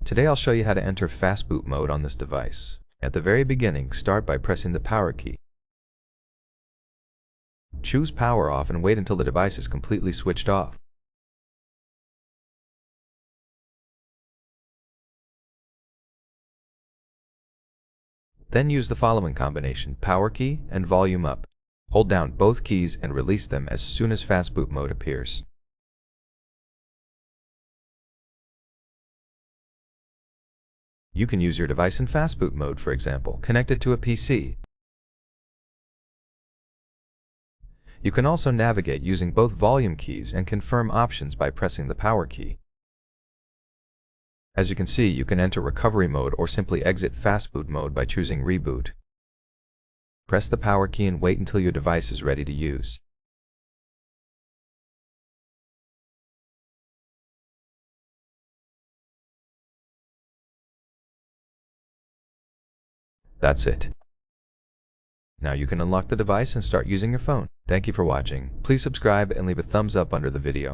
Today I'll show you how to enter Fastboot mode on this device. At the very beginning, start by pressing the power key. Choose power off and wait until the device is completely switched off. Then use the following combination: power key and volume up. Hold down both keys and release them as soon as Fastboot mode appears. You can use your device in Fastboot mode, for example, connected to a PC. You can also navigate using both volume keys and confirm options by pressing the power key. As you can see, you can enter recovery mode or simply exit Fastboot mode by choosing reboot. Press the power key and wait until your device is ready to use. That's it. Now you can unlock the device and start using your phone. Thank you for watching. Please subscribe and leave a thumbs up under the video.